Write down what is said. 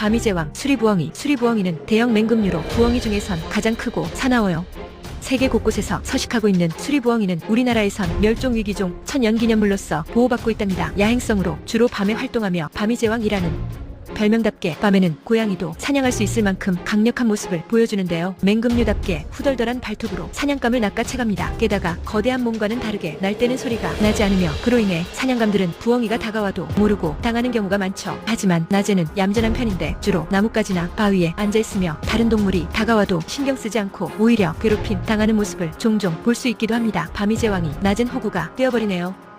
밤이제왕 수리부엉이. 수리부엉이는 대형 맹금류로 부엉이 중에선 가장 크고 사나워요. 세계 곳곳에서 서식하고 있는 수리부엉이는 우리나라에선 멸종위기종 천연기념물로서 보호받고 있답니다. 야행성으로 주로 밤에 활동하며 밤이제왕이라는 별명답게 밤에는 고양이도 사냥할 수 있을 만큼 강력한 모습을 보여주는데요. 맹금류답게 후덜덜한 발톱으로 사냥감을 낚아채갑니다. 게다가 거대한 몸과는 다르게 날뛰는 소리가 나지 않으며 그로 인해 사냥감들은 부엉이가 다가와도 모르고 당하는 경우가 많죠. 하지만 낮에는 얌전한 편인데 주로 나뭇가지나 바위에 앉아있으며 다른 동물이 다가와도 신경 쓰지 않고 오히려 괴롭힘 당하는 모습을 종종 볼 수 있기도 합니다. 밤이제왕이 낮은 호구가 되어버리네요.